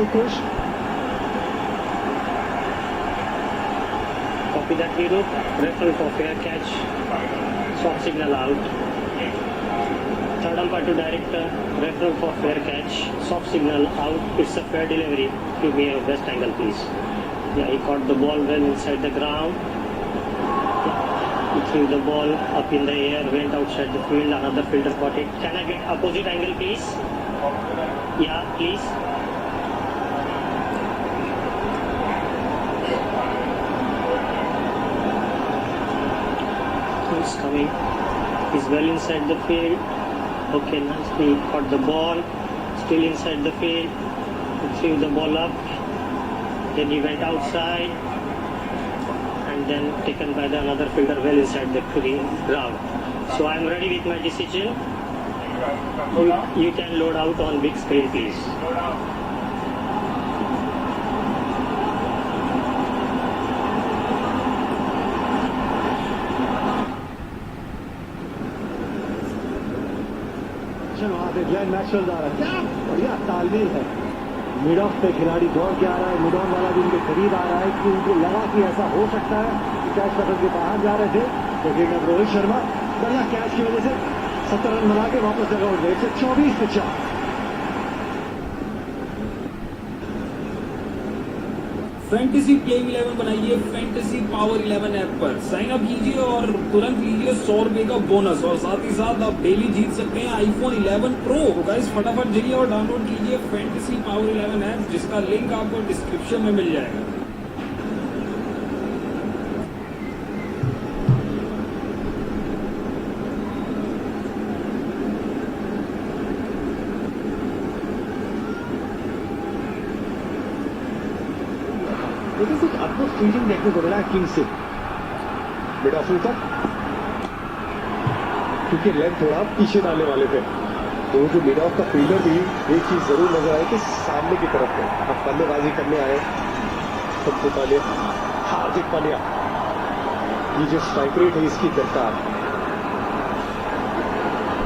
push. Copy that hero. Referee for fair catch. Soft signal out. Third umpire to director. Referee for fair catch. Soft signal out. It's a fair delivery. Give me a best angle, please. Yeah, he caught the ball well inside the ground. He threw the ball up in the air, went outside the field. Another fielder caught it. Can I get opposite angle, please? Yeah, please. He's coming. He's well inside the field. Okay, nicely caught the ball. Still inside the field. He threw the ball up. Then he went outside. And then taken by the another fielder well inside the ground. So I am ready with my decision. You can load out on big screen, please. वहाँ पे Glenn Maxwell जा रहा है, क्या बढ़िया तालमेल है। Mid of पे खिलाड़ी दौड़ के आ रहा है, मिड ऑन वाला भी उनके करीब आ रहा है कि उनको लगा कि ऐसा हो सकता है कि कैच पकड़ के बाहर जा रहे थे, लेकिन अब रोहित शर्मा बढ़िया कैच की वजह से 70 रन बना के वापस जगह उठ गए। 124 पे 4। फैंटेसी प्लेइंग 11 बनाइए फैंटेसी पावर 11 ऐप पर, साइन अप कीजिए और तुरंत लीजिए 100 रुपए का बोनस, और साथ ही साथ आप डेली जीत सकते हैं आईफोन 11 प्रो। गाइस फटाफट जाइए और डाउनलोड कीजिए फैंटेसी पावर 11 ऐप, जिसका लिंक आपको डिस्क्रिप्शन में मिल जाएगा। लेकिन कुछ अपना फील्डिंग देखने को मिला किंग से मिड ऑफ तक, क्योंकि लेंथ थोड़ा पीछे डालने वाले थे, तो जो मिड ऑफ का फील्डर भी एक चीज जरूर नजर आई कि सामने की तरफ है। अब बल्लेबाजी करने आए सबसे पहले हार्दिक पांड्या, ये जो स्ट्राइक रेट है इसकी दरकार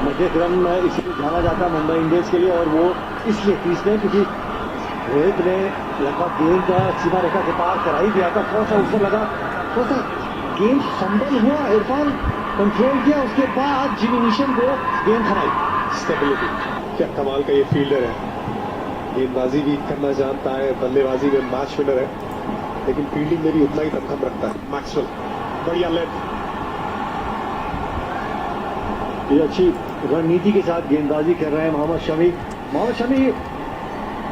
मध्य क्रम में इसलिए जाना जाता है मुंबई इंडियंस के लिए, और वो इसलिए तीसरे क्योंकि रोहित ने लगभग गेंद का सीमा रेखा के पार करा ही दिया था, थोड़ा सा ऊपर लगा, थोड़ा सा गेंद फंबल हुआ, इरफान कंट्रोल किया, उसके बाद जिमी नीशम को गेंद हराई। स्टेबिलिटी क्या कमाल का ये फील्डर है, गेंदबाजी भी करना जानता है, बल्लेबाजी में मैच विनर है, लेकिन फील्डिंग में भी उतना ही दमखम रखता है। मैक्सवेल बढ़िया लेंथ, ये अच्छी रणनीति के साथ गेंदबाजी कर रहे हैं मोहम्मद शमी।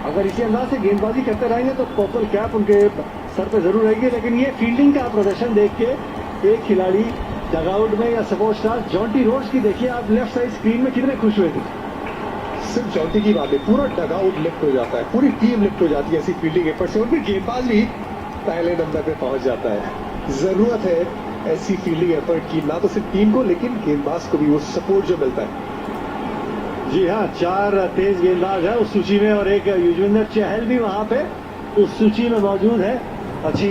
अगर इसी अंदाज से गेंदबाजी करते रहेंगे तो पर्पल कैप उनके सर पे जरूर रहेगी, लेकिन ये फील्डिंग का प्रदर्शन देख के एक खिलाड़ी डगआउट में या सपोर्ट स्टार जॉन्टी रोड्स की देखिए आप लेफ्ट साइड स्क्रीन में कितने खुश हुए थे। सिर्फ जॉन्टी की बात है, पूरा डगआउट लिफ्ट हो जाता है, पूरी टीम लिफ्ट हो जाती है ऐसी फील्डिंग एफर्ट से, और फिर गेंदबाज भी पहले नंबर पे पहुंच जाता है। जरूरत है ऐसी फील्डिंग एफर्ट की, ना तो सिर्फ टीम को लेकिन गेंदबाज को भी वो सपोर्ट जो मिलता है। जी हाँ, 4 तेज गेंदबाज है उस सूची में, और एक युजवेंद्र चहल भी वहां पे उस सूची में मौजूद है। अच्छी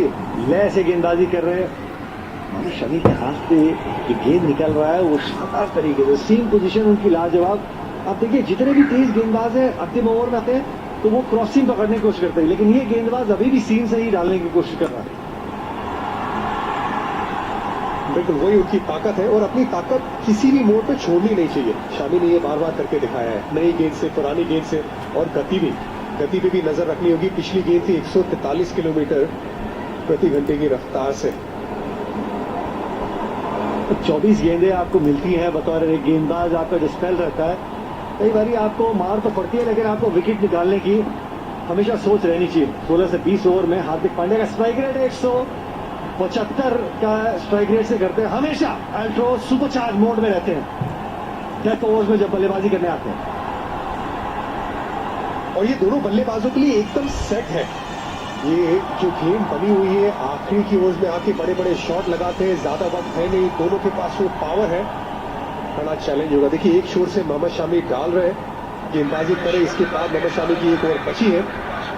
लय से गेंदबाजी कर रहे हैं, शमी के हाथ पे जो गेंद निकल रहा है वो शानदार तरीके से, सीम पोजीशन उनकी लाजवाब। आप देखिए जितने भी तेज गेंदबाज है अंतिम ओवर में आते हैं तो वो क्रॉसिंग पकड़ने की कोशिश करते हैं, लेकिन ये गेंदबाज अभी भी सीम से ही डालने की कोशिश कर रहा है। बिल्कुल वही उनकी ताकत है, और अपनी ताकत किसी भी मोड़ पे छोड़नी नहीं चाहिए। शामी ने ये बार बार करके दिखाया है, नई गेंद से, पुरानी गेंद से, और गति पे भी नजर रखनी होगी। पिछली गेंद थी 143 किलोमीटर प्रति घंटे की रफ्तार से। 24 गेंदें आपको मिलती हैं बतौर एक गेंदबाज, आपका जो स्पेल रहता है, कई बार आपको मार तो पड़ती है, लेकिन आपको विकेट निकालने की हमेशा सोच रहनी चाहिए। 16 से 20 ओवर में हार्दिक पांड्या का स्ट्राइक रेट 175 का स्ट्राइक रेट से करते हैं, हमेशा अल्ट्रो सुपरचार्ज मोड में रहते हैं डेथ ओवर्स में जब बल्लेबाजी करने आते हैं, और ये दोनों बल्लेबाजों के लिए एकदम सेट है। ये जो गेम बनी हुई है, आखिरी की ओवर्स में आके बड़े बड़े शॉट लगाते हैं, ज्यादा वक्त है नहीं, दोनों के पास वो पावर है। बड़ा चैलेंज होगा। देखिए एक छोर से मोहम्मद शामी डाल रहे गेंदबाजी करे, इसके बाद मोहम्मद शामी की एक ओवर बची है,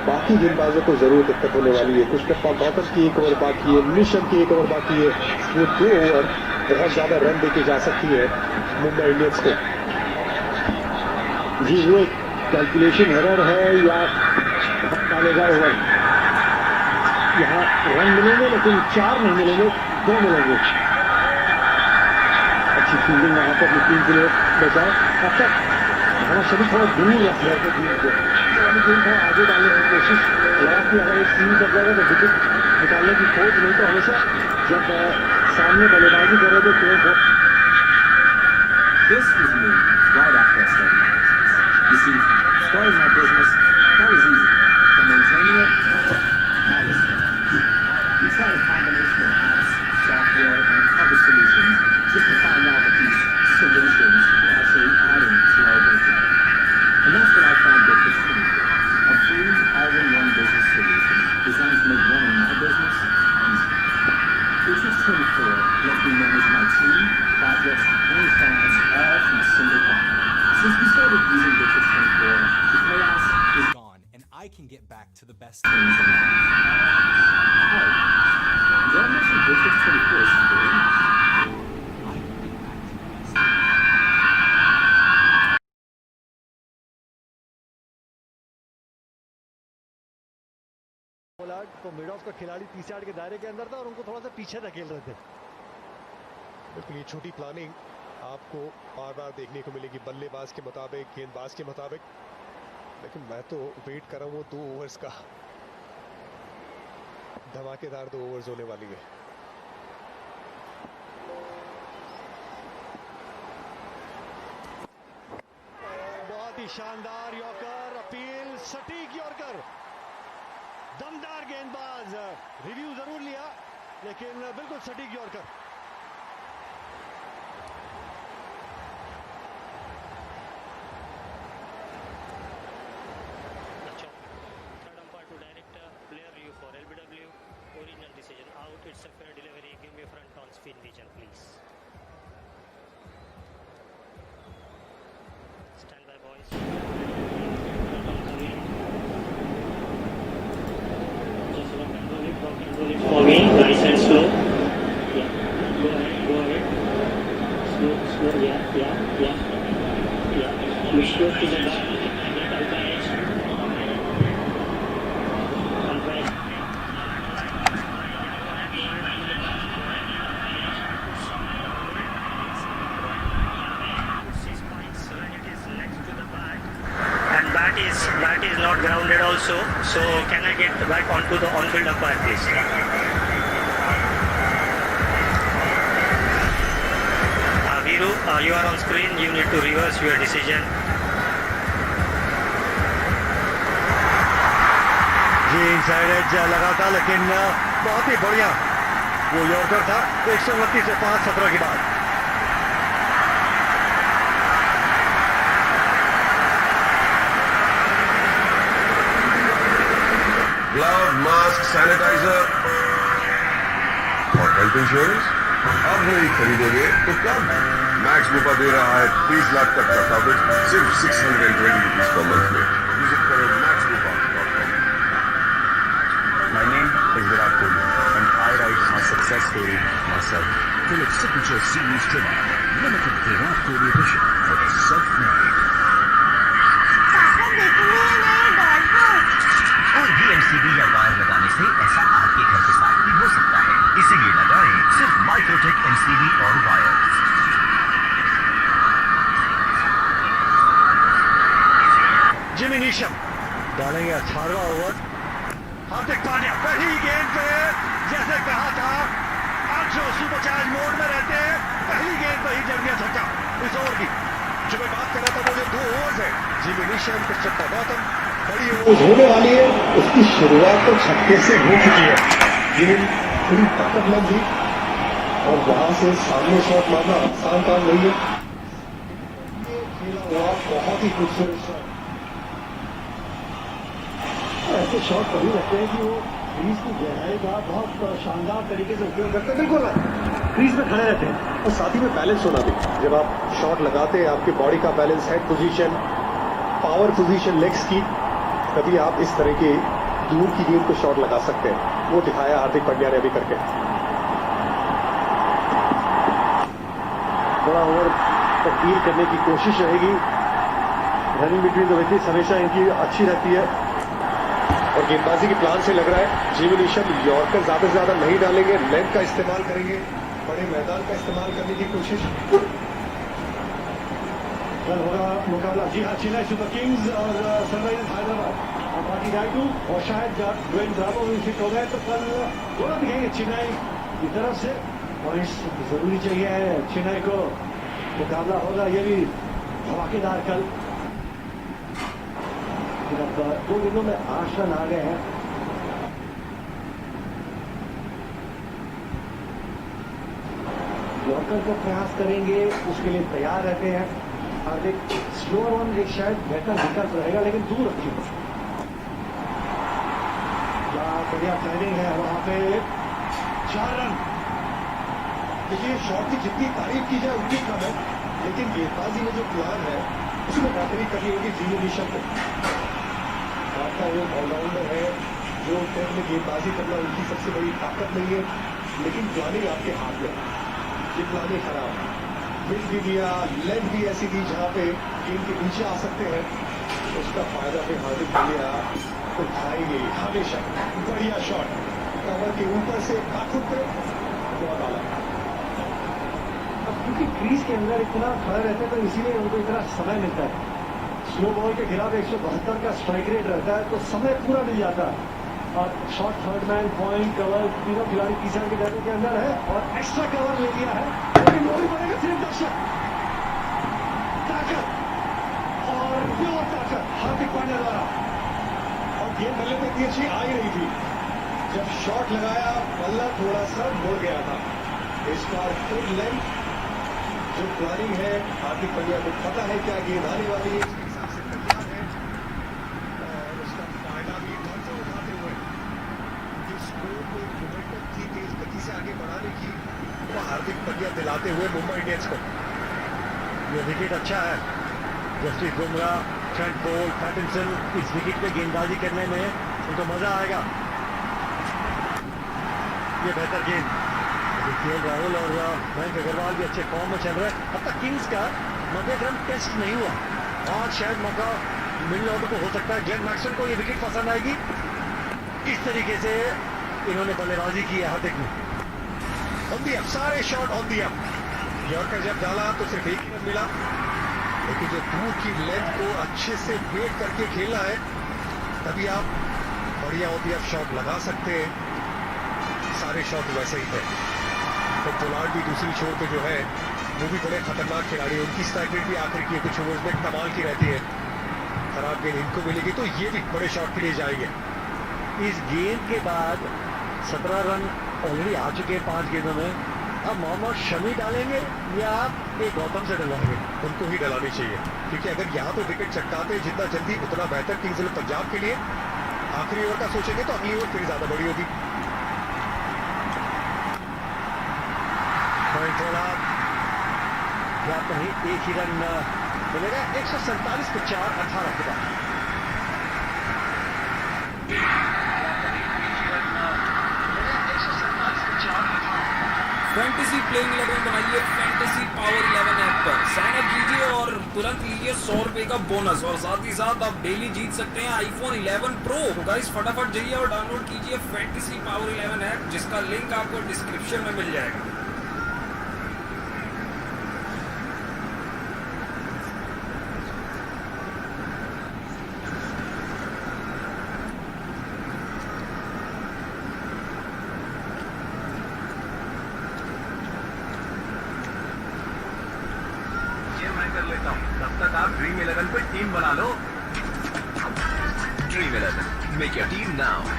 बाकी गेंदबाजों को जरूर दिक्कत होने वाली है। कृष्णप्पा गौतम की एक ओवर बाकी है, निशम की एक ओवर बाकी है, वो 2 ओवर बहुत ज्यादा रन देके जा सकती है मुंबई इंडियंस को। जी वो एक कैलकुलेशन एरर है या डालेगा ओवर। यहाँ रन मिलेंगे लेकिन 4 नहीं मिलेंगे, 2 मिलेंगे। अच्छी फील्डिंग यहाँ पर नितिन के लिए बचाओ। अब तक मोहम्मद शमी थोड़ा दूर रख रहे थे गेंद को, गेंद थोड़ा आगे डालने की कोशिश लगा कि अगर एक सीन कर जाएगा तो विकेट निकालने की खोज, नहीं तो हमेशा जब सामने बल्लेबाजी कर रहे थे तुरंत। This was me right after I started my business. You see, starting my business, that was easy. But maintaining it, that is tough. We tried a combination of apps, software, and other solutions just to find out that these solutions were actually adding to our business. And that's what I found Business 24, a free all-in-one business solution designed to make running my business easy. Business 24 lets me manage my team, projects, and clients all from a single platform. Since we started using Business 24, the chaos is gone, and I can get back to the best things in life. Oh, did I mention Business 24 is free? I can get back to the best. तो mid of का खिलाड़ी 30 yard के दायरे के अंदर था और उनको थोड़ा सा पीछे धकेल रहे थे। बिल्कुल ये छोटी प्लानिंग आपको बार बार देखने को मिलेगी बल्लेबाज के मुताबिक, गेंदबाज के मुताबिक। लेकिन मैं तो वेट कर रहा हूँ 2 ओवर्स का, धमाकेदार 2 ओवर्स होने वाली है। बहुत ही शानदार यॉर्कर, अपील सटीक यॉर्कर, दमदार गेंदबाज। रिव्यू जरूर लिया लेकिन बिल्कुल सटीक yorker. Third umpire to direct player review for LBW. Original decision out. It's a fair delivery. Give me front on spin vision, please. Stand by, boys. Just control it for me. Nice and slow. Yeah. Go ahead. Slow. Yeah. Push close to the back. Get out by edge. Bat is not grounded also, so can I get back onto the on-field umpire, please? Viru, you are on screen. You need to reverse your decision. जी inside edge लगा था लेकिन बहुत ही बढ़िया वो yorker था। 129 से 5-17 के बाद ग्लव, मास्क, सैनिटाइजर और हेल्थ इंश्योरेंस अब नहीं खरीदोगे तो कब? मैक्स बुपा दे रहा है 30 लाख तक का कवरेज सिर्फ 620 रुपीज पर मंथ में। विजिट करो maxbupa.com। My name is Virat Kohli and I write my success story myself. Philips Signature Series Trimmer, limited Virat Kohli edition for the self-made। और VMCB या wire लगाने से ऐसा आपके घर के साथ भी हो सकता है। इसीलिए लगाएं सिर्फ माइक्रोटेक MCB और वायर। जिमी नीशम डालेंगे 18वां ओवर। हार्दिक पांड्या पहली गेंद पे जैसे कहा था आज जो सुपरचार्ज मोड में रहते हैं, पहली गेंद पर ही जड़ गया छक्का इस ओवर की। जो मैं बात कर रहा था वो जो 2 ओवर्स है, जिमी नीशम क्रिस्टोफर गौतम बड़ी ओवर होने वाली है। उसकी शुरुआत तो छक्के से हो चुकी है। गेंद थोड़ी ताकत लग गई और वहां से सामने शॉट मारना आसान काम नहीं है। खेला हुआ बहुत ही खूबसूरत शॉट। ऐसे शॉट कभी लगते हैं कि वो क्रीज की गहराई का बहुत शानदार तरीके से उपयोग करते हैं। बिल्कुल क्रीज में खड़े रहते हैं और साथ ही में बैलेंस होना भी। जब आप शॉट लगाते हैं आपके बॉडी का balance, head position, power position legs की, तभी आप इस तरह की दूर की गेंद को शॉट लगा सकते हैं। वो दिखाया हार्दिक पांड्या ने अभी करके। बड़ा ओवर तब्दील करने की कोशिश रहेगी। रनिंग बिटवीन द विकेट्स हमेशा इनकी अच्छी रहती है। और गेंदबाजी के प्लान से लग रहा है जीवन ऋषभ यॉर्कर ज्यादा से ज्यादा नहीं डालेंगे, लेंथ का इस्तेमाल करेंगे, बड़े मैदान का इस्तेमाल करने की कोशिश। कल होगा मुकाबला, जी हाँ, चेन्नई सुपर किंग्स और सनराइजर्स हैदराबाद और बाकी राइटू, और शायद ड्वेन ब्रावो भी फिट हो गए तो कल दोनों दिखेंगे चेन्नई की तरफ से। पॉइंट्स जरूरी चाहिए चेन्नई को, मुकाबला होगा ये भी धमाकेदार कल। अब 2 गेंदों में 8 रन आ गए हैं। यॉर्कर को प्रयास करेंगे, उसके लिए तैयार रहते हैं हार्दिक। स्लोअर वन एक शायद बेहतर विकल्प रहेगा, लेकिन दूर रखिए। क्या बढ़िया प्लानिंग है वहां पे, 4 रन। देखिए शॉट की जितनी तारीफ की जाए उतनी कम है, लेकिन गेंदबाजी में जो प्लान है उसमें बेहतरी करनी होगी जीवन ऋषभ को। आपका वो ऑलराउंडर है, जो टेस्ट में गेंदबाजी करना उनकी सबसे बड़ी ताकत नहीं है, लेकिन प्लानिंग आपके हाथ में। ये प्लानिंग खराब है, मिस भी दिया, लेंथ भी ऐसी दी जहां पे गेंद के नीचे आ सकते हैं, उसका फायदा फिर हार्दिक पांड्या उठाएंगे हमेशा। बढ़िया शॉट, कवर के ऊपर से काठुक पे बहुत आला। अब क्योंकि क्रीज के अंदर इतना खड़ा रहते हैं तो इसीलिए उनको इतना समय मिलता है। स्लो बॉल के खिलाफ 172 का स्ट्राइक रेट रहता है तो समय पूरा मिल जाता है। और shot, third man, point, cover, तीनों खिलाड़ी तीसरे के दायरे के अंदर है और एक्स्ट्रा कवर ले लिया है, लेकिन वो भी बनेगा सिर्फ दर्शक। ताकत और प्योर ताकत हार्दिक पांड्या द्वारा, और गेंद बल्ले पे इतनी अच्छी आ ही रही थी, जब शॉट लगाया बल्ला थोड़ा सा मुड़ गया था। इस बार फुल लेंथ, जो प्लानिंग है हार्दिक पांड्या को पता है क्या गेंद आने वाली है, इसके हिसाब से तैयार है और उसका फायदा भी धरते उठाते हुए जो स्कोर को मोमेंटम थी तेज गति से आगे बढ़ाने की, वो हार्दिक पांड्या दिलाते हुए मुंबई इंडियंस को। ये विकेट अच्छा है। Jasprit Bumrah, Trent Boult, Pattinson इस विकेट पे गेंदबाजी करने में उनको मजा आएगा। ये बेहतर गेंद, केएल राहुल और मयंक अग्रवाल भी अच्छे फॉर्म में चल रहे हैं। अब तक किंग्स का 90 रन टेस्ट नहीं हुआ, आज शायद मौका मिडिल ऑर्डर को हो सकता है। ग्लेन मैक्सवेल को ये विकेट पसंद आएगी, इस तरीके से इन्होंने बल्लेबाजी की है हार्दिक ने। ऑन दी अप, सारे shot on the up. Yorker जब डाला तो सिर्फ एक ही रन मिला, लेकिन जो दूर की लेंथ को अच्छे से वेट करके खेलना है तभी आप बढ़िया ऑन दी अप शॉट लगा सकते हैं। सारे शॉट वैसे ही थे। तो पोलार्ड भी दूसरी छोर पे जो है वो भी बड़े खतरनाक खिलाड़ी, उनकी स्ट्राइक रेट भी आखिर की कुछ ओवर्स में कमाल की रहती है। खराब गेंद इनको मिलेगी तो ये भी बड़े शॉट के लिए जाएंगे। इस गेंद के बाद 17 रन ऑलरेडी आ चुके हैं 5 गेंदों में। अब मोहम्मद शमी डालेंगे या आप एक गौतम से डलवाएंगे? उनको ही डलानी चाहिए, क्योंकि अगर यहाँ पे विकेट चटकाते जितना जल्दी उतना बेहतर किंग्स इलेवन पंजाब के लिए। आखिरी ओवर का सोचेंगे तो अगली ओवर फिर ज्यादा बड़ी होगी। या कहीं एक ही रन मिलेगा। 147 पे 4, 18 के बाद फैंटेसी प्लेइंग 11 बनाइए फैंटेसी पावर 11 ऐप पर, साइन अप कीजिए और तुरंत लीजिए 100 रुपए का बोनस, और साथ ही साथ आप डेली जीत सकते हैं आईफोन 11 प्रो। तो गाइस फटाफट जाइए और डाउनलोड कीजिए फैंटेसी पावर 11 ऐप, जिसका लिंक आपको डिस्क्रिप्शन में मिल जाएगा। कर लेता हूँ, तब तक आप ड्रीम 11 पे टीम बना लो। Dream 11, make your team now.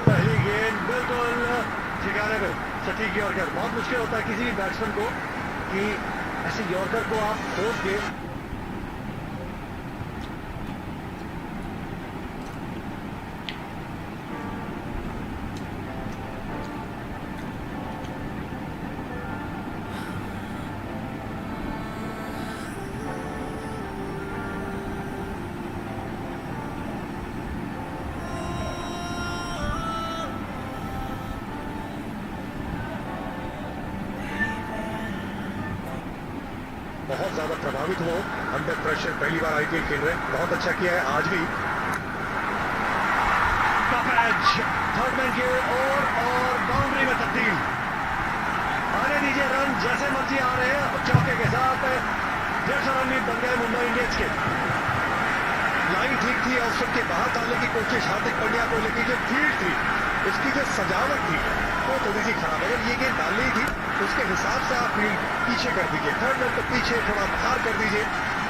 पहली गेंद बिल्कुल ठिकाने पे, सटीक यॉर्कर। बहुत मुश्किल होता है किसी भी बैट्समैन को कि ऐसे यॉर्कर को आप खोद के बहुत ज्यादा प्रभावित हो अंडर प्रेशर, पहली बार आईपीएल खेल रहे हैं, बहुत अच्छा किया है आज भी। थर्ड मैन की ओर और बाउंड्री में तब्दील। आने दीजिए रन जैसे मर्जी आ रहे हैं, चौके के साथ 150 रन भी बन गए मुंबई इंडियंस के। लाइन ठीक थी और सबके बाहर डालने की कोशिश हार्दिक पांड्या को, लेकिन जो फील्ड थी उसकी जो सजावट थी वो थोड़ी सी खराब है। अगर ये गेंद डालनी थी उसके हिसाब से आप फील्ड पीछे कर दीजिए, थर्ड मैन को पीछे थोड़ा बाहर कर दीजिए,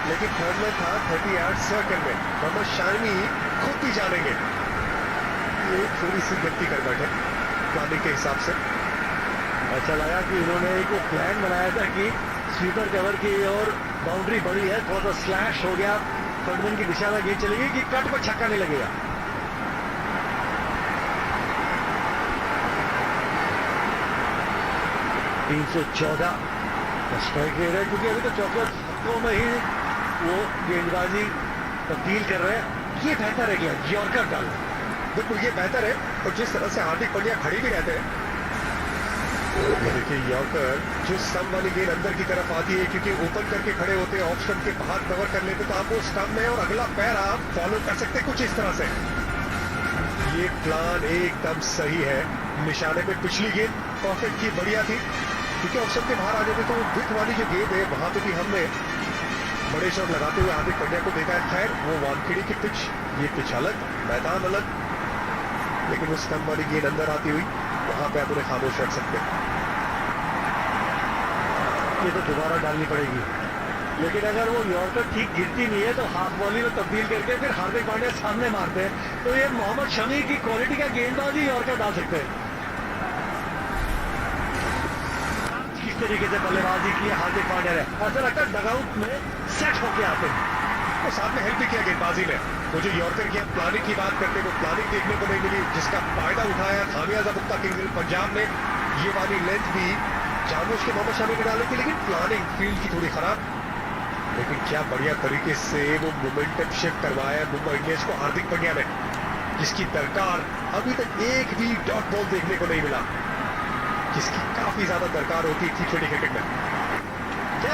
लेकिन थर्ड मैन था 38 सर्कल में। मोहम्मद शमी खुद भी जानेंगे ये थोड़ी सी गलती कर बैठे प्लानिंग के हिसाब से। ऐसा लगा कि इन्होंने एक प्लान बनाया था कि स्वीपर कवर की और बाउंड्री बड़ी है, थोड़ा सा स्लैश हो गया, थर्ड मैन की दिशा में गेंद चलेगी कि कट पर छक्का नहीं लगेगा। 314 स्ट्राइक रेट है, क्योंकि अभी तो चौकों में ही वो गेंदबाजी तब्दील कर रहे हैं। ये बेहतर है क्या यॉर्कर डालना, बिल्कुल ये बेहतर है। और जिस तरह से हार्दिक पांड्या खड़ी भी रहते हैं, देखिए यॉर्कर जो स्टंप वाली गेंद अंदर की तरफ आती है, क्योंकि ओपन करके खड़े होते हैं, ऑफ स्टंप के बाहर कवर कर लेते, तो आप वो स्टंप में और अगला पैर आप फॉलो कर सकते कुछ इस तरह से। ये प्लान एकदम सही है। निशाने पे पिछली गेंद परफेक्ट की, बढ़िया थी, क्योंकि ऑफ स्टंप के बाहर आ जाते तो विथ वाली जो गेंद है वहां पे भी हमने बड़े शॉट लगाते हुए हार्दिक पांड्या को देखा है। खैर वो वानखेड़े की पिच, ये पिच अलग, मैदान अलग, लेकिन वो स्टंप वाली गेंद अंदर आती हुई वहां पे आप उन्हें खामोश रख सकते हैं। ये तो दोबारा डालनी पड़ेगी, लेकिन अगर वो यॉर्कर ठीक गिरती नहीं है तो हाफ वॉली में तब्दील करके फिर हार्दिक पांड्या सामने मारते हैं, तो ये मोहम्मद शमी की क्वालिटी का गेंदबाज ही यॉर्कर डाल सकते हैं। किस तरीके से बल्लेबाजी की हार्दिक पांड्या ने, ऐसा लगता है डगआउट में सेट होके आते हैं। तो साथ में हेल्प भी किया गेंदबाजी में। वो जो यॉर्कर की प्लानिंग की बात करते हैं, वो प्लानिंग देखने को नहीं मिली, जिसका फायदा उठाया खामियाजा मुक्ता किंग्स पंजाब ने। ये वाली लेंथ भी जानबूझ के मोहम्मद शमी ने डाली थी, लेकिन प्लानिंग फील्ड की थोड़ी खराब। लेकिन क्या बढ़िया तरीके से वो मोमेंटम शिफ्ट करवाया मुंबई इंडियंस को हार्दिक पांड्या ने, जिसकी दरकार अभी तक एक भी डॉट बॉल देखने को नहीं मिला, जिसकी काफी ज्यादा दरकार होती थी T20 क्रिकेट में।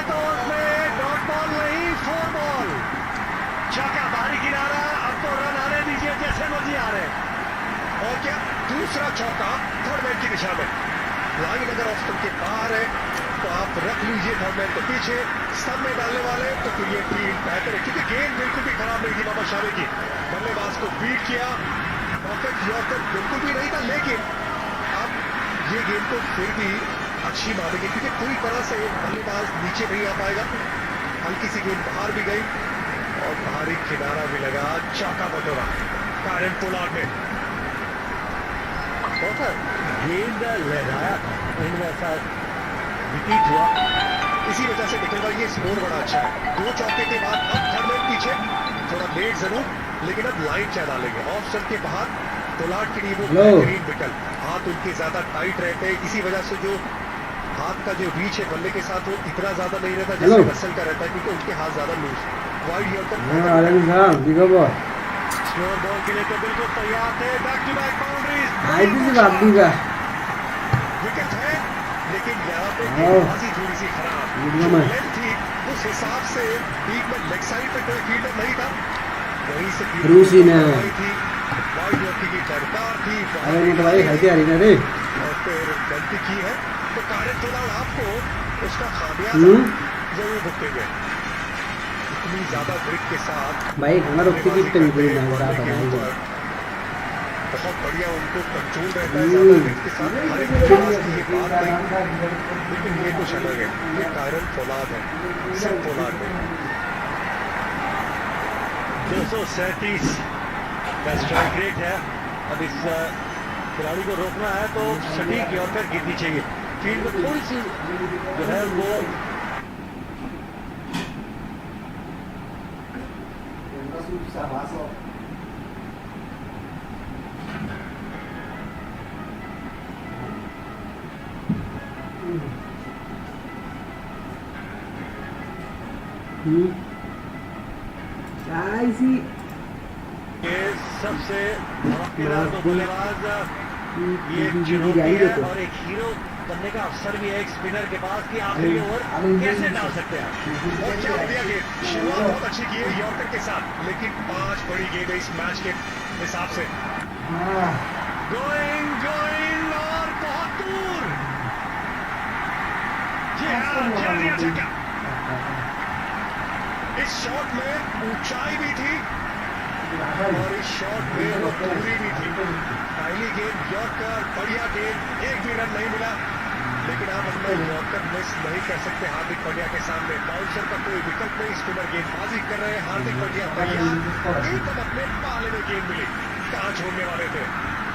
तो उसमें डॉट बॉल नहीं, 4 बॉल, चौका बाहरी किनारा। अब तो रन आने दीजिए जैसे मर्जी आ रहे। और क्या दूसरा चौका थर्ड मैन की दिशा में। लाइन अगर ऑफ स्टंप के बाहर है तो आप रख लीजिए थर्ड मैन को पीछे, स्टंप में डालने वाले तो फिर ये फील्ड बेहतर है, क्योंकि गेंद बिल्कुल भी खराब नहीं थी मोहम्मद शमी की। बल्लेबाज को बीट किया, परफेक्ट यॉर्कर बिल्कुल भी नहीं था, लेकिन अब ये गेंद को फिर भी अच्छी मानेंगे, क्योंकि पूरी तरह से बल्लेबाज नीचे नहीं आ पाएगा। हल्की सी गेंद बाहर भी गई और बाहरी किनारा भी लगा, चौका बटोरा कारण पोलार्ड में। गेंद लहराया था, इनमें ऐसा रिपीट हुआ, इसी वजह से निकल गया। ये स्कोर बड़ा अच्छा है। 2 चौके के बाद अब थर्ड मैन पीछे, थोड़ा लेट जरूर, लेकिन अब लाइन क्या डालेंगे ऑफ स्टंप के बाहर। पोलार्ड के लिए वो बेहतरीन विकल्प, हाथ उनके ज्यादा टाइट रहते हैं, इसी वजह से जो हाथ का जो रीच है बल्ले के साथ वो इतना ज्यादा नहीं रहता जैसे रसल का रहता है, क्योंकि उनके हाथ ज्यादा loose. Wide yorker slower ball के लिए तो बिल्कुल तैयार थे। Back to back boundaries, wicket है, लेकिन यहाँ पे गेंदबाजी थोड़ी सी खराब थी। उस हिसाब से बीच में लेग साइड पे कोई फील्डर नहीं था, वहीं से थी वाइड यॉर्कर की दरकार थी और फिर गलती की है, तो कारण पोलार्ड आपको उसका खामियाजा जरूर भुगतेंगे। इतनी ज्यादा ग्रिप के साथ भाई हमारा बहुत बढ़िया उनको कंट्रोल रहता है, ज्यादा ग्रिप के साथ हर एक बल्लेबाज की ये बात नहीं, लेकिन ये कुछ अलग है। ये कारण पोलार्ड है, सब पोलार्ड है। 237 का स्ट्राइक रेट है। अब इस खिलाड़ी को रोकना है तो सटीक यॉर्कर गिरनी चाहिए। फील्ड में थोड़ी सी जो है वो ये सबसे धमाकेदार बल्लेबाज ये चुनौती है और एक हीरो बनने का अवसर भी है एक स्पिनर के पास कि आखिरी ओवर कैसे डाल सकते हैं आप। और क्या बढ़िया गेंद, शुरुआत बहुत अच्छी की है यॉर्कर के साथ, लेकिन 5 बड़ी गेंद है इस मैच के हिसाब से। गोइंग और बहुत दूर, ये खेल दिया छक्का। इस शॉट में ऊंचाई भी थी और इस शॉट में वो दूरी भी थी। पहली गेंद यॉर्कर, बढ़िया गेंद, एक भी रन नहीं मिला, लेकिन आप अपना यॉर्कर मिस नहीं कर सकते हार्दिक पांड्या के सामने। बाउंसर का कोई विकल्प नहीं, स्पिनर गेंदबाजी कर रहे हैं हार्दिक पांड्या तैयार, एकदम अपने पाले में गेंद मिली, कहां छोड़ने वाले थे।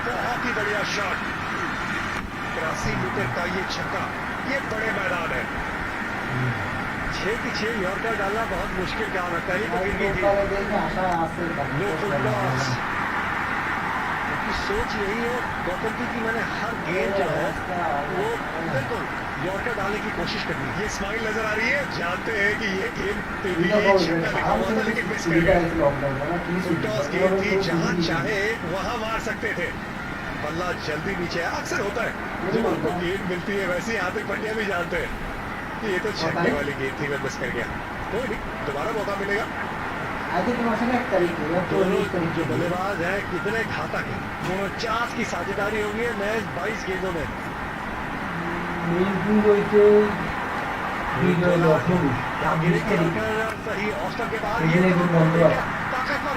बहुत ही बढ़िया शॉट, 83 मीटर का ये छक्का, ये बड़े मैदान है। 6 की 6 यॉर्कर डालना बहुत मुश्किल काम है, कहीं तो सोच यही है गौतम की मैंने हर गेंद जो है वो बिल्कुल यॉर्कर डालने की कोशिश करनी है। ये स्माइल नजर आ रही है, जानते हैं कि ये गेंद पे भी छक्का लिखा हुआ था लेकिन मिस कर गए। टॉस गेंद थी, जहां चाहे वहां मार सकते थे, बल्ला जल्दी नीचे है। अक्सर होता है जब आपको गेंद मिलती है, वैसे ही हार्दिक पांड्या भी जानते हैं कि ये तो छक्के वाली गेंद थी, मैं मिस कर गया, कोई नहीं, दोबारा मौका मिलेगा। दोनों जो बल्लेबाज हैं कितने घातक हैं, 49 की साझेदारी होगी है मैच 22 गेंदों में। सही ऑस्टर के बाद ताकतवर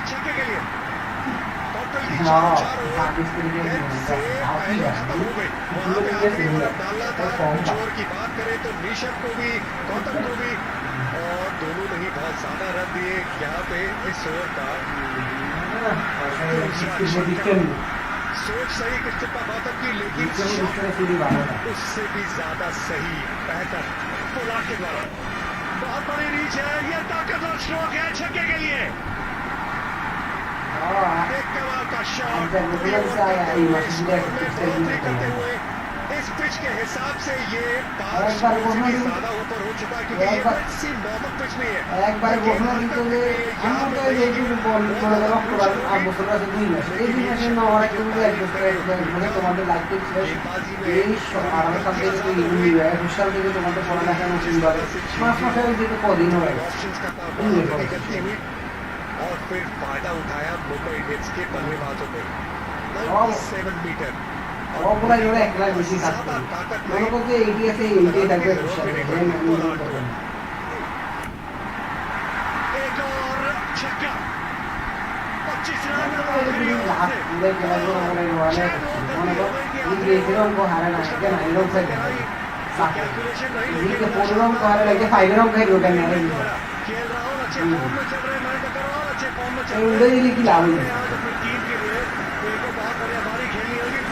छक्के के लिए जोर की बात करें तो ऋषभ को भी, गौतम को भी, और दोनों ने ही बहुत ज्यादा रन दिए यहाँ पे इस ओवर का। सोच सही कृष्णप्पा गौतम की, लेकिन उससे भी ज्यादा सही बेहतर पोलार्ड के द्वारा। बहुत बड़ी रीच है, ये ताकतवर स्ट्रोक है छक्के के लिए। एक कमाल का शॉट करते हुए इस पिच के हिसाब से ये 5 ज्यादा ऊपर हो चुका है, क्योंकि ये ऐसी नॉर्मल पिच नहीं है। और फिर फायदा उठाया मुंबई इंडियंस के बल्लेबाजों ने। 97 मीटर एक और छक्का, 25 खेल रहा हूँ, अच्छे फॉर्म में चल रहे, मैं कर रहा हूँ अच्छे फॉर्म में चल रहे हैं। तो फिर टीम के लिए एक बहुत बढ़िया बारी खेलनी होगी।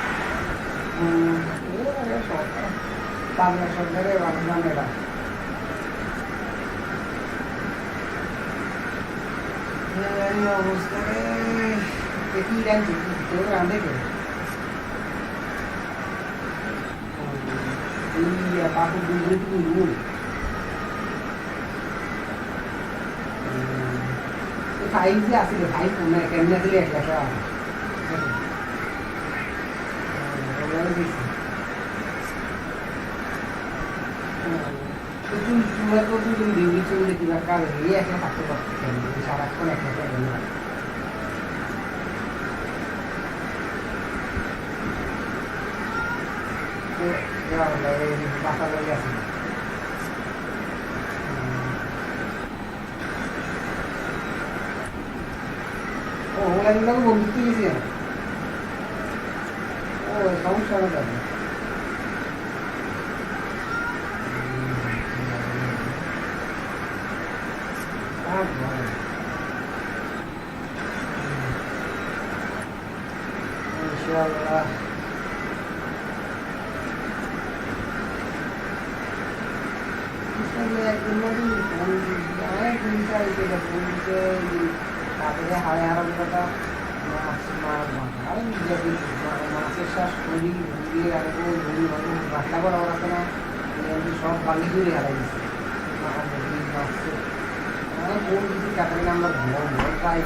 फाइल आसिले फाइल पुन्हा केन्नातरी एकल्याचा তুমি ডিগ্রি চলে কিবা কাজ এই একটা থাকতে পারছে সারাক্ষণ একটা মাথা বলে আছে ওগুলো বন্ধু দিয়েছি ও সমস্যা হবে Insyaallah. Bisa দিলে একদিন না দিন ফোন দিন চাইছে ফোন দিতে তারপরে হারে হারার কথা মাছের শ্বাস ঘুরি ঘুরিয়ে আরো ঘুরি বাটলা করা ওরা না সব বালি ঘুরে হারাই দিচ্ছে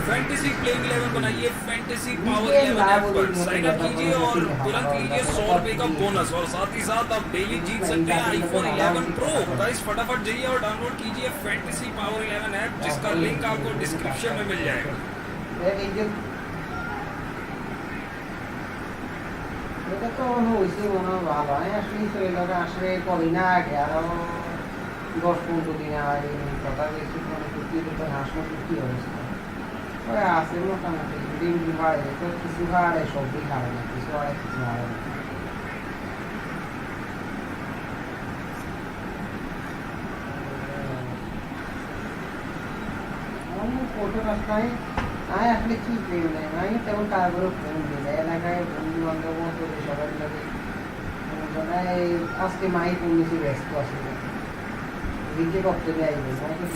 फैंटेसी प्लेइंग 11 बनाइए फैंटेसी पावर 11 ऐप पर साइन अप कीजिए और तुरंत लीजिए 100 रुपए का बोनस और साथ ही साथ आप डेली जीत सकते हैं आईफोन 11 प्रो। गाइस फटाफट जाइए और डाउनलोड कीजिए फैंटेसी पावर 11 ऐप जिसका लिंक आपको डिस्क्रिप्शन में मिल जाएगा। এটা তো হয়েছে মনে হয় ভালো আমি আসলে শরীরে আসলে কদিন আগে আরো 10-15 দিন আগে কথা বেশি মানে কুর্তি তো হাসপাতাল কি অবস্থা ওই আছে মোটামুটি দিন বাড়ে তো কিছু হারে সবই হারে না কিছু হারে কিছু হারে না আমি ফটো রাস্তায় আমি আসলে কি প্রেম নেই আমি তেমন কারো ফোন দিই না এলাকায় বন্ধু বান্ধব মতো সবাই লাগে আজকে মাই ফোন নিয়েছি ব্যস্ত আছে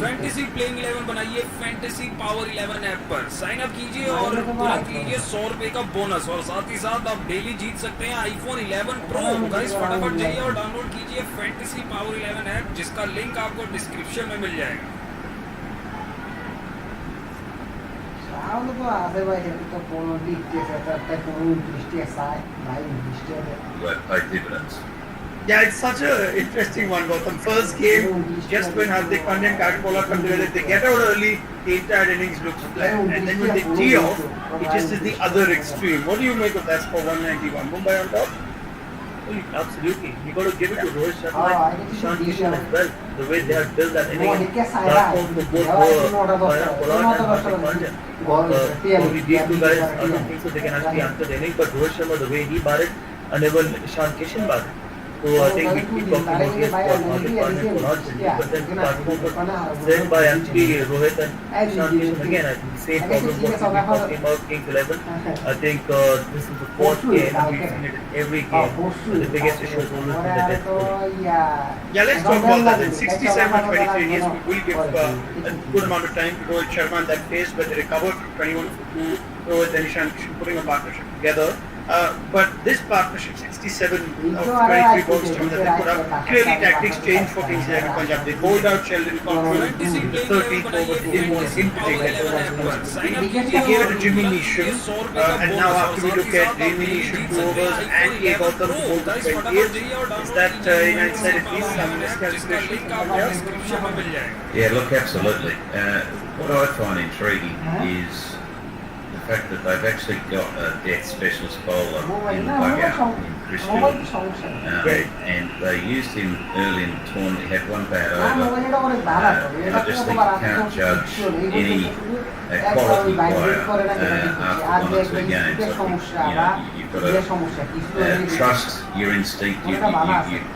फैंटेसी प्लेइंग 11 बनाइए फैंटेसी पावर 11 ऐप पर साइन अप कीजिए और तुरंत लीजिए 100 रुपए का बोनस और साथ ही साथ आप डेली जीत सकते हैं आईफोन 11 प्रो। गाइस फटाफट जाइए और डाउनलोड कीजिए फैंटेसी पावर 11 ऐप जिसका लिंक आपको डिस्क्रिप्शन में मिल जाएगा। Like dividends. Yeah, it's such an interesting one, Gautam. First game, just when Hardik Pandya and Virat Kohli come together, they get out early, the entire innings looks flat. And then when they tee off, it just is the other extreme. What do you make of that score 191? Mumbai on top? Absolutely. You got to give it to Rohit Sharma and Ishan Kishan as well. The way they have built that innings, platform to both Pollard and Hardik Pandya. Probably these two guys, I don't think so they can actually answer the innings, but Rohit Sharma, the way he batted, and even Ishan Kishan batted. So I think we talked mostly about Hardik Pandya and Pollard, but then platform was led by actually Rohit and Ishan Kishan again. I think the same problem was talking about Kings 11. I think this is the fourth game and we've seen it in every game. So the biggest issue has always been the death ball. Yeah, let's talk about that. In 67-23, yes, we will give a good amount of time to Rohit Sharma in that phase, but they recovered 21 for 2. Rohit and Ishan Kishan putting a partnership together. But this partnership, 67 of 23 balls that they put up, clearly tactics changed for Kings 11 Punjab. They bowled out Sheldon Cochrane in the 13th over, they didn't want him to take that over. They gave it to Jimmy Neesham, and now after we look at Jimmy Neesham 2 overs and he got them to bowl to 28, is that inside at least some miscalculation from Punjab? Yeah, look, absolutely. What I find intriguing is the fact that they've actually got a death specialist bowler in the dugout in Chris Jordan. And they used him early in the tournament. He had one bad over. And I just think you can't judge any quality player after 1 or 2 games. I think, you've got to trust your instinct. You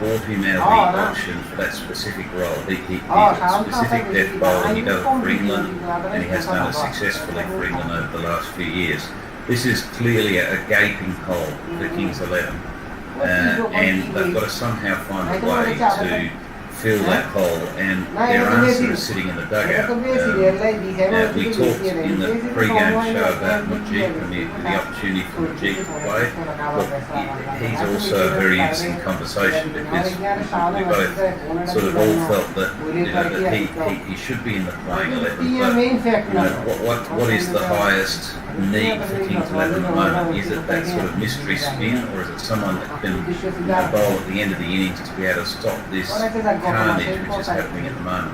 bought him out of the auction for that specific role. He's a specific death bowler. He does it for England, and he has done it successfully for England over the last few years. This is clearly a gaping hole for Kings 11, and they've got to somehow find a way to fill that hole, and their answer is sitting in the dugout. We talked in the pre-game show about Majid and the opportunity for Majid to play. Look, he's also a very interesting conversation because we both sort of all felt that, that he should be in the playing 11. But what is the highest need for Kings 11 at the moment? Is it that sort of mystery spin, or is it someone that can bowl at the end of the innings to be able to stop this carnage which is happening at the moment?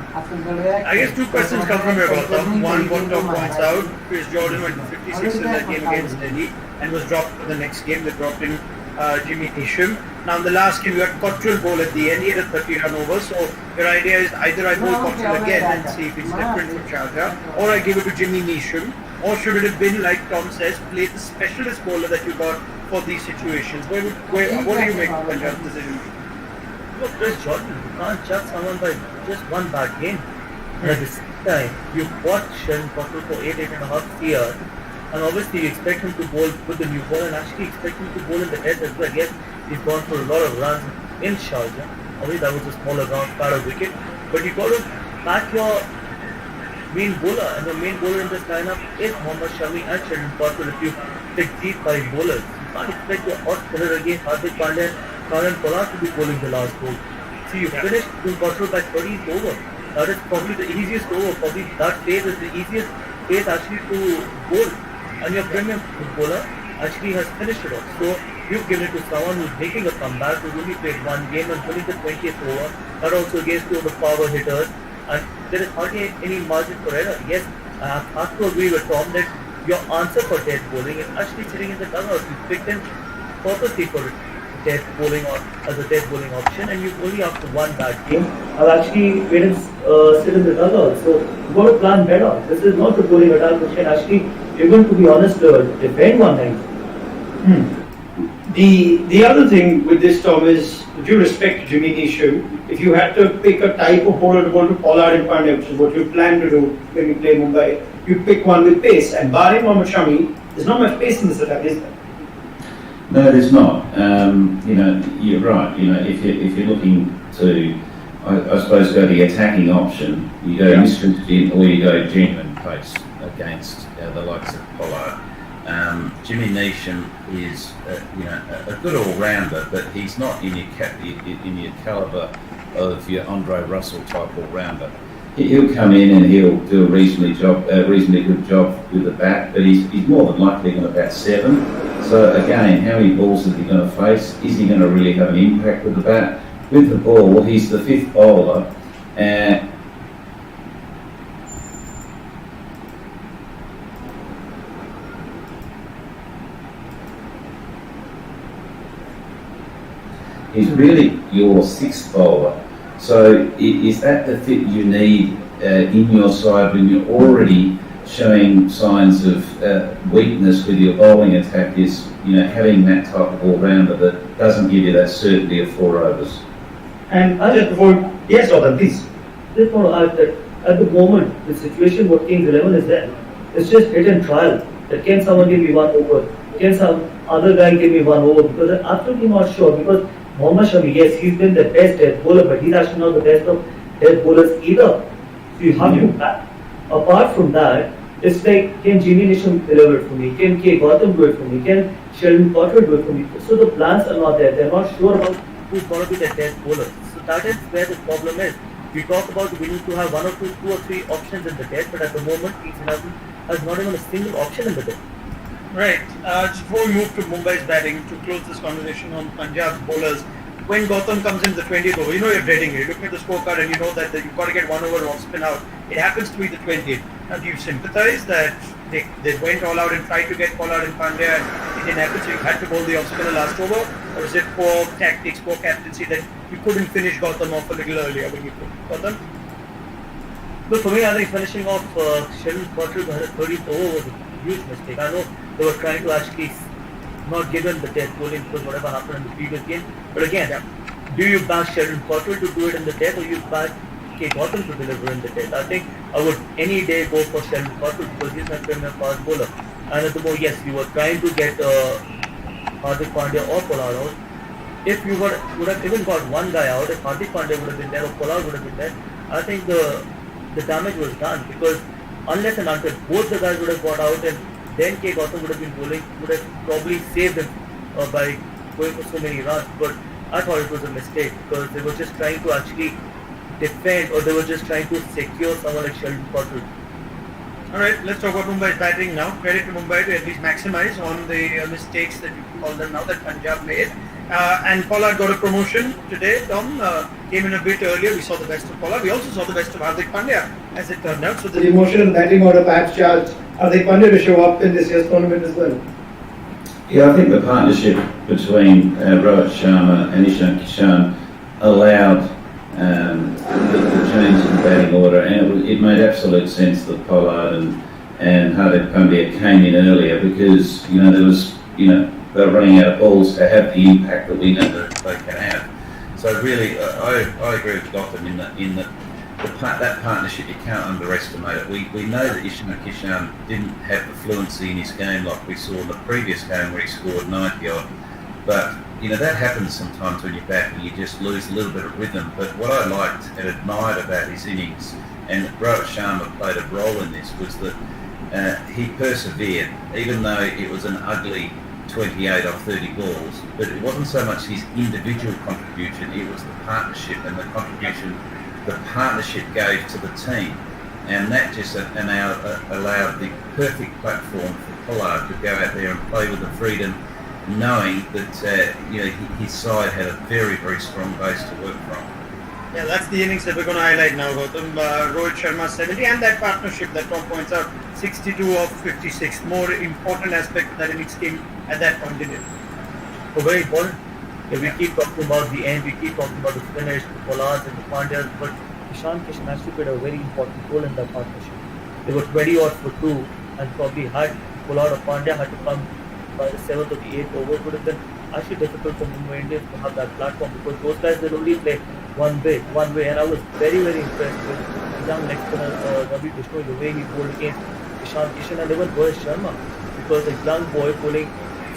I guess 2 questions come from your Gautam. One, what Tom points out, Chris Jordan went to 56 in that game against Delhi and was dropped for the next game. They dropped in Jimmy Neesham. Now in the last game, you had Cottrell bowl at the end. He had a 30-run over. So your idea is either I bowl Cottrell again and see if it's different from Sharjah, or I give it to Jimmy Neesham, or should it have been, like Tom says, play the specialist bowler that you got for these situations? What do you make of Punjab's decision? Look, Chris Jordan, you can't judge someone by just one bad game. At the same time, you watch Sheldon Cochrane for 8.5 years, and obviously you expect him to bowl with the new ball and actually expect him to bowl in the head as well. Yes, he's gone for a lot of runs in Sharjah. Obviously that was a smaller ground, far a wicket. but you got to back your main bowler, and the main bowler in this lineup is Mohammad Shami and Sheldon Potter. If you pick these 5 bowlers, you can't expect your odd spinner against Hardik Pandya and Pollard to be bowling the last ball. See, you finished Sheldon Potter by 30th over. That is probably the easiest over. Probably that phase is the easiest phase actually to bowl, and your premium bowler actually has finished it off. So you've given it to someone who's making a comeback, who's only played 1 game and winning the 20th over. That also against 2 of the power hitters. And there is hardly any margin for error. Yes, I have to agree with Tom that your answer for death bowling is actually sitting in the dugout. You picked him purposely for death bowling or as a death bowling option, and you only after 1 bad game have actually made him sit in the dugout. So you've got to plan better. This is not the bowling attack which can actually, you're going to be honest, defend one night. The other thing with this, Tom, is with due respect to Jimmy Nishu, if you had to pick a type of bowler to bowl to Pollard and Pandya, which is what you plan to do when you play Mumbai, you pick one with pace. And barring Mohammad Shami, there's not much pace in this attack, is there? No, there's not. You're right. If you're looking to, I suppose, go the attacking option, you go Mr. or you go genuine pace against the likes of Pollard. Jimmy Neesham is, a good all-rounder, but he's not in your calibre of your Andre Russell type all-rounder. He'll come in and he'll do a reasonably good job with the bat, but he's more than likely going to bat 7. So again, how many balls is he going to face? Is he going to really have an impact with the bat? With the ball, he's the 5th bowler, and he's really your 6th bowler. So is that the fit you need in your side when you're already showing signs of weakness with your bowling attack? Is having that type of all-rounder that doesn't give you that certainty of 4 overs. And just before, yes, Gautam, please. Just want to add that at the moment, the situation what Kings 11 is there, it's just hit and trial. That can someone give me 1 over? Can some other guy give me 1 over? Because I'm absolutely not sure. Because Mohammad Shami, yes, he's been the best death bowler, but he's actually not the best of death bowlers either. So you have to, apart from that, it's like, can Jimmy Neesham deliver it for me? Can K. Gautam do it for me? Can Sheldon Potter do it for me? So the plans are not there. They're not sure about who's going to be the death bowler. So that is where the problem is. We talk about we need to have 1 or 2 or 3 options in the death, but at the moment, Kings 11 has not even a single option in the death. Right. Just before we move to Mumbai's batting, to close this conversation on Punjab's bowlers, when Gautam comes in the 20th over, you're reading it. You're looking at the scorecard and you know that you've got to get 1 over off spin out. It happens to be the 20th. Now, do you sympathize that they went all out and tried to get Pollard and Pandya and it didn't happen, so you had to bowl the off spinner last over? Or is it poor tactics, poor captaincy that you couldn't finish Gautam off a little earlier when you could? Gautam? But for me, I think finishing off Sheldon Potter by the 30th over was a huge mistake. I know they were trying to actually not give him the death bowling because whatever happened in the previous game. But again, do you back Sheldon Potter to do it in the death, or you back K. Gautam to deliver in the death? I think I would any day go for Sheldon Potter because he's my premier fast bowler. And at the moment, yes, you were trying to get Hardik Pandya or Pollard out. If you would have even got 1 guy out, if Hardik Pandya would have been there or Pollard would have been there, I think the damage was done, because unless and until both the guys would have got out and then K. Gautam would have been bowling, would have probably saved him by going for so many runs. But I thought it was a mistake because they were just trying to actually defend, or they were just trying to secure someone like Sheldon Potter. Alright, let's talk about Mumbai's batting now. Credit to Mumbai to at least maximize on the mistakes that you call them now that Punjab made. And Pollard got a promotion today. Tom came in a bit earlier. We saw the best of Pollard. We also saw the best of Hardik Pandya, as it turned out. So the emotion and batting order perhaps charged Hardik Pandya to show up in this year's tournament as well. Yeah, I think the partnership between Rohit Sharma and Ishan Kishan allowed the change in batting order, and it made absolute sense that Pollard and Hardik Pandya came in earlier because there was they were running out of balls to have the impact that we know that they can have. So really, I agree with Gautam in that that partnership, you can't underestimate it. We know that Ishan Kishan didn't have the fluency in his game like we saw in the previous game where he scored 90 odd, but that happens sometimes when you're batting. You just lose a little bit of rhythm. But what I liked and admired about his innings, and Rohit Sharma played a role in this, was that he persevered, even though it was an ugly 28 off 30 balls. But it wasn't so much his individual contribution, it was the partnership and the contribution the partnership gave to the team. And that just allowed the perfect platform for Pollard to go out there and play with the freedom, knowing that his side had a very, very strong base to work from. Yeah, that's the innings that we're going to highlight now, Gautam. Rohit Sharma 70, and that partnership that Tom points out, 62 of 56. More important aspect of that innings came at that point, didn't it? So very important. Yeah, we keep talking about the end, we keep talking about the finish, the Pollards and the Pandyas, but Ishan Kishan actually played a very important role in that partnership. They were 20 odd for 2, and probably had Pollard or Pandya had to come by the 7th or the 8th over, would have been actually difficult for Mumbai Indians to have that platform, because those guys will only play one way, and I was very, very impressed with young leg spinner Ravi Bishnoi, the way he bowled against Ishan Kishan and even Rohit Sharma, because a young boy bowling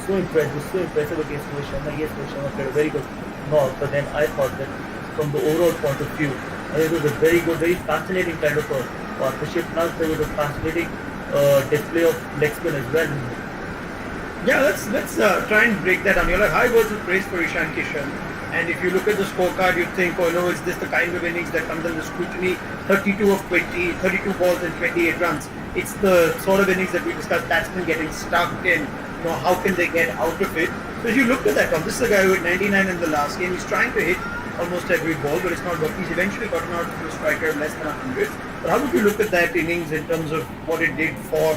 so impressive against Rohit Sharma. Yes, Rohit Sharma played a very good knock, but then I thought that from the overall point of view, it was a very good, very fascinating kind of a partnership. Plus, there was a fascinating display of leg spin as well. Yeah, let's try and break that down. You're like high words of praise for Ishan Kishan, and if you look at the scorecard, you think, oh no, is this the kind of innings that comes under scrutiny? 32 of 20, 32 balls and 28 runs. It's the sort of innings that we discussed, batsmen getting stuck in. How can they get out of it? So as you look at that, Tom, this is a guy who hit 99 in the last game. He's trying to hit almost every ball, but it's not working. He's eventually gotten out to a striker of less than 100. But how would you look at that innings in terms of what it did for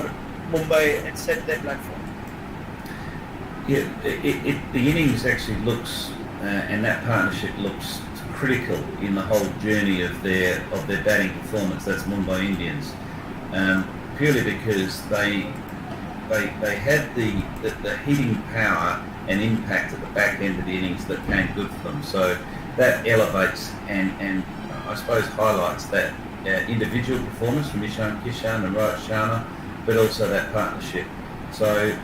Mumbai and set their platform? Yeah, the innings actually looks, and that partnership looks critical in the whole journey of their batting performance. That's Mumbai Indians, purely because they had the hitting power and impact at the back end of the innings that came good for them. So that elevates and I suppose highlights that individual performance from Ishan Kishan and Rohit Sharma, but also that partnership. So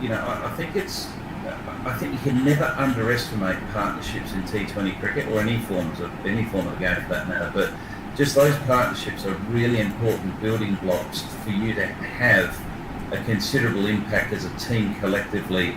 I think you can never underestimate partnerships in T20 cricket or any form of the game for that matter. But just those partnerships are really important building blocks for you to have a considerable impact as a team collectively